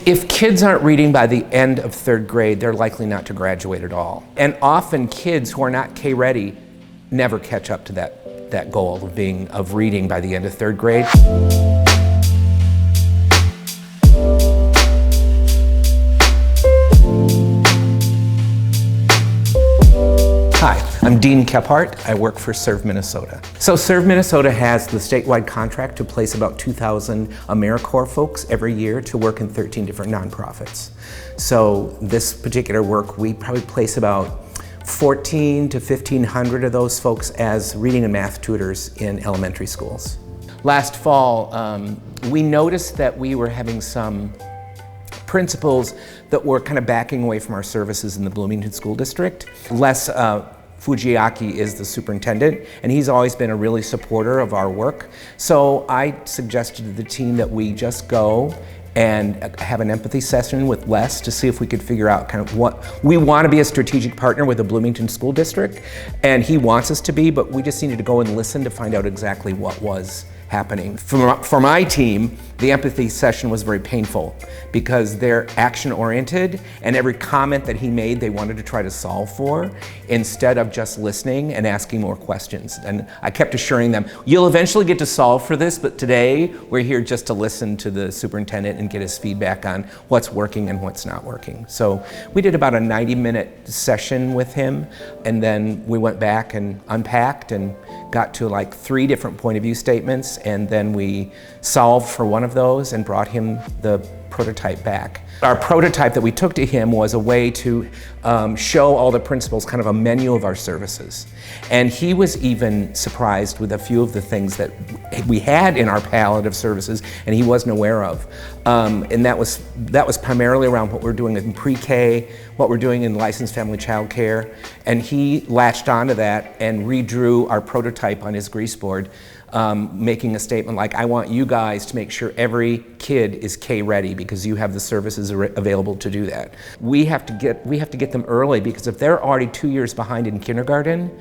If kids aren't reading by the end of third grade, they're likely not to graduate at all. And often kids who are not K-ready never catch up to that goal of reading by the end of third grade. Hi, I'm Dean Kephart. I work for Serve Minnesota. So Serve Minnesota has the statewide contract to place about 2,000 Americorps folks every year to work in 13 different nonprofits. So this particular work, we probably place about 1,400 to 1,500 of those folks as reading and math tutors in elementary schools. Last fall, we noticed that we were having some principals that were kind of backing away from our services in the Bloomington School District. Les Fujiaki is the superintendent, and he's always been a really supporter of our work. So I suggested to the team that we just go and have an empathy session with Les to see if we could figure out kind of what we want to be. A strategic partner with the Bloomington School District, and he wants us to be, but we just needed to go and listen to find out exactly what was happening. For my team, the empathy session was very painful because they're action-oriented, and every comment that he made they wanted to try to solve for instead of just listening and asking more questions. And I kept assuring them, you'll eventually get to solve for this, but today we're here just to listen to the superintendent and get his feedback on what's working and what's not working. So we did about a 90-minute session with him, and then we went back and unpacked and got to like 3 different point of view statements, and then we solved for one of those and brought him the prototype back. Our prototype that we took to him was a way to show all the principals kind of a menu of our services. And he was even surprised with a few of the things that we had in our palette of services and he wasn't aware of. And that was primarily around what we're doing in pre-K, what we're doing in licensed family child care. And he latched onto that and redrew our prototype on his grease board, making a statement like, I want you guys to make sure every kid is K-ready because you have the services available to do that. We have to get them early, because if they're already 2 years behind in kindergarten,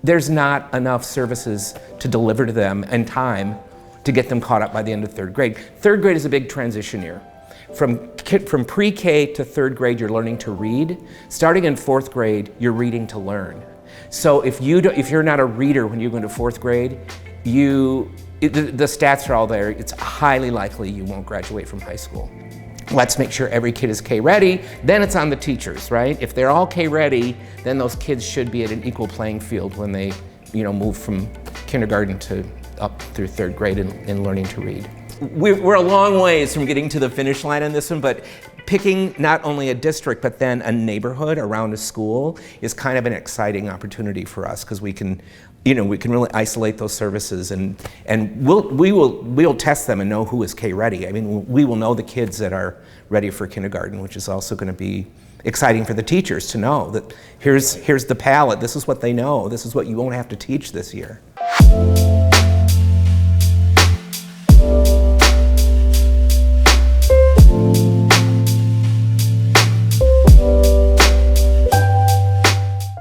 there's not enough services to deliver to them in time to get them caught up by the end of third grade. Third grade is a big transition year. From pre-K to third grade, you're learning to read. Starting in fourth grade, you're reading to learn. So if you're not a reader when you go into fourth grade, the stats are all there. It's highly likely you won't graduate from high school. Let's make sure every kid is K-ready. Then it's on the teachers, right? If they're all K-ready, then those kids should be at an equal playing field when they, move from kindergarten to up through third grade in learning to read. We're a long ways from getting to the finish line on this one, but picking not only a district but then a neighborhood around a school is kind of an exciting opportunity for us, because we can really isolate those services, and we'll test them and know who is K-ready. I mean, we will know the kids that are ready for kindergarten, which is also going to be exciting for the teachers to know that here's the palette, this is what they know, this is what you won't have to teach this year.